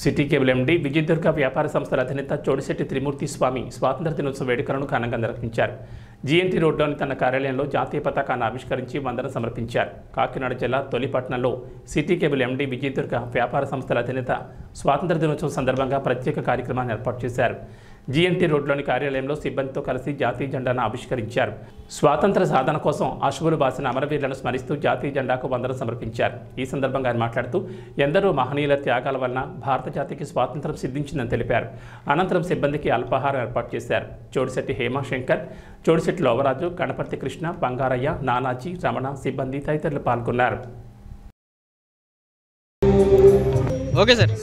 City cable MD Vijayadurga వ్యాపార సంస్థల అధినేత చోడిశెట్టి త్రిమూర్తి స్వామి స్వాతంత్ర దినోత్సవ వేడుకలను ఘనంగా నిర్వహించారు. జీఎన్టీ రోడ్లోని తన కార్యాలయంలో జాతీయ పతాకాన్ని ఆవిష్కరించి వందనం సమర్పించారు. కాకినాడ జిల్లా తొలిపట్నంలో సిటీ కేబుల్ ఎండీ విజయదుర్గ వ్యాపార సంస్థల అధినేత స్వాతంత్ర దినోత్సవం సందర్భంగా ప్రత్యేక కార్యక్రమాన్ని ఏర్పాటు చేశారు. జీఎన్టీ రోడ్లోని కార్యాలయంలో సిబ్బందితో కలిసి జాతీయ జెండాను ఆవిష్కరించారు. స్వాతంత్ర సాధన కోసం అశువులు బాసిన అమరవీరులను స్మరిస్తూ జాతీయ జెండాకు వందనం సమర్పించారు. ఈ సందర్భంగా ఆయన మాట్లాడుతూ ఎందరో మహనీయుల త్యాగాల వలన భారత జాతికి స్వాతంత్రం సిద్ధించిందని తెలిపారు. అనంతరం సిబ్బందికి అల్పాహారం ఏర్పాటు చేశారు. చోడిశెట్టి హేమశంకర్, చోడిశెట్టి లోవరాజు, గణపతి కృష్ణ, బంగారయ్య, నానాజీ, రమణ, సిబ్బంది తదితరులు పాల్గొన్నారు. Okay sir.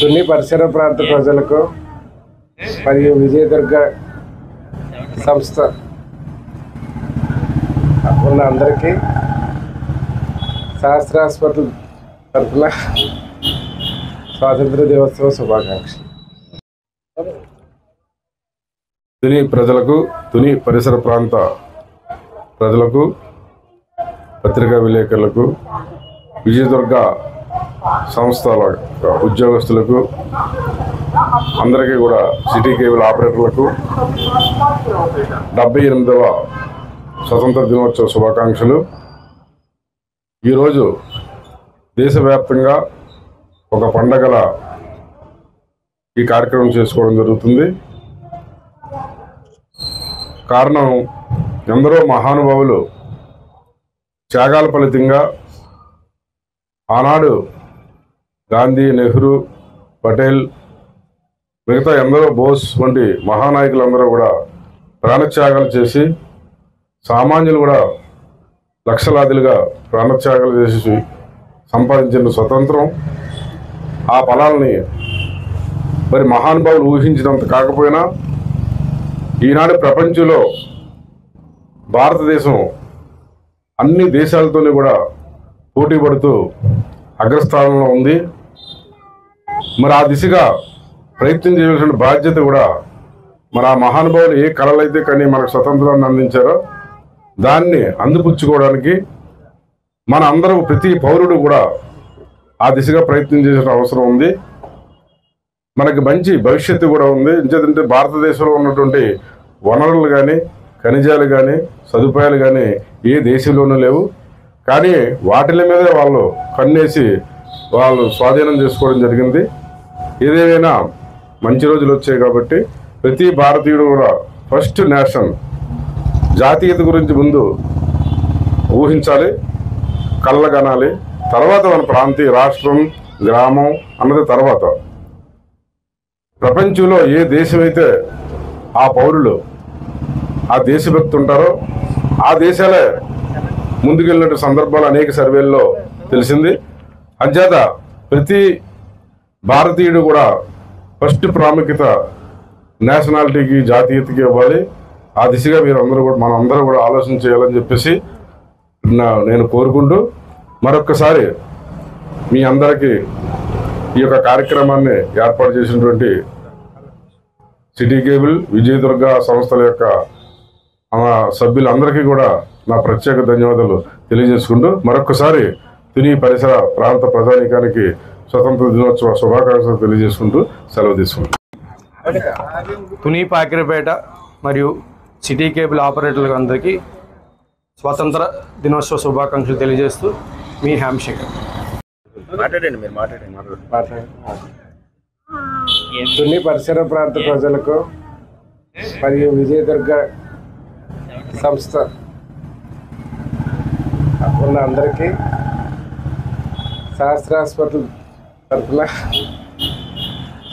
తుని పరిసర ప్రాంత ప్రజలకు మరియు విజయదుర్గ సంస్థ ఉన్న అందరికీ శాస్త్ర హాస్పిటల్ తరఫున స్వాతంత్ర దినోత్సవ శుభాకాంక్షలు. తుని ప్రజలకు, తుని పరిసర ప్రాంత ప్రజలకు, పత్రికా విలేకరులకు, విజయదుర్గ సంస్థల ఉద్యోగస్తులకు, అందరికీ కూడా సిటీ కేబుల్ ఆపరేటర్లకు 78వ స్వతంత్ర దినోత్సవ శుభాకాంక్షలు. ఈరోజు దేశవ్యాప్తంగా ఒక పండగల ఈ కార్యక్రమం చేసుకోవడం జరుగుతుంది. కారణం ఎందరో మహానుభావులు త్యాగాల ఫలితంగా ఆనాడు గాంధీ, నెహ్రూ, పటేల్, మిగతా ఎందరో బోస్ వంటి మహానాయకులందరూ కూడా ప్రాణత్యాగాలు చేసి, సామాన్యులు కూడా లక్షలాదిలుగా ప్రాణత్యాగాలు చేసి సంపాదించిన స్వతంత్రం, ఆ ఫలాలని మరి మహానుభావులు ఊహించినంత కాకపోయినా ఈనాడు ప్రపంచంలో భారతదేశం అన్ని దేశాలతోనే కూడా పోటీ పడుతూ అగ్రస్థానంలో ఉంది. మరి ఆ దిశగా ప్రయత్నం చేయవలసిన బాధ్యత కూడా మరి ఆ మహానుభావులు ఏ కళలైతే కానీ మనకు స్వతంత్రాన్ని అందించారో దాన్ని అందిపుచ్చుకోవడానికి మన అందరూ, ప్రతి పౌరుడు కూడా ఆ దిశగా ప్రయత్నం చేసిన అవసరం ఉంది. మనకి మంచి భవిష్యత్తు కూడా ఉంది. ఎందుకంటే భారతదేశంలో ఉన్నటువంటి వనరులు కానీ, ఖనిజాలు కానీ, సదుపాయాలు కానీ ఏ దేశంలోనూ లేవు. కానీ వాటిల మీదే వాళ్ళు కన్నేసి వాళ్ళు స్వాధీనం చేసుకోవడం జరిగింది. ఏదేమైనా మంచి రోజులు వచ్చాయి కాబట్టి ప్రతి భారతీయుడు కూడా ఫస్ట్ నేషన్, జాతీయత గురించి ముందు ఊహించాలి, కళ్ళగనాలి. తర్వాత మన ప్రాంతీయ, రాష్ట్రం, గ్రామం అన్నది తర్వాత. ప్రపంచంలో ఏ దేశమైతే ఆ పౌరులు ఆ దేశభక్తి ఉంటారో ఆ దేశాలే ముందుకెళ్ళినట్టు సందర్భాలు అనేక సర్వేల్లో తెలిసింది. అంచేత ప్రతి భారతీయుడు కూడా ఫస్ట్ ప్రాముఖ్యత నేషనాలిటీకి, జాతీయతకి ఇవ్వాలి. ఆ దిశగా మనందరూ కూడా ఆలోచన చేయాలని చెప్పేసి నేను కోరుకుంటూ మరొక్కసారి మీ అందరికీ ఈ యొక్క కార్యక్రమాన్ని ఏర్పాటు చేసినటువంటి సిటీ కేబుల్, విజయదుర్గ సంస్థల యొక్క సభ్యులందరికీ కూడా నా ప్రత్యేక ధన్యవాదాలు తెలియజేసుకుంటూ మరొక్కసారి తుని పరిసర ప్రాంత ప్రజానీకానికి స్వతంత్ర దినోత్సవ శుభాకాంక్షలు తెలియజేసుకుంటూ సెలవు తీసుకుంటాం. తుని పాకిరిపేట మరియు సిటీ కేబుల్ ఆపరేటర్లకు అందరికీ స్వాతంత్ర దినోత్సవ శుభాకాంక్షలు తెలియజేస్తూ మీ హ్యామ్షేకర్. తుని పరిసర ప్రాంత ప్రజలకు మరియు విజయదుర్గ సంస్థ ఉన్న అందరికీ సహస్ర హాస్పిటల్ తరఫున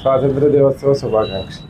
స్వాతంత్ర దినోత్సవ శుభాకాంక్షలు.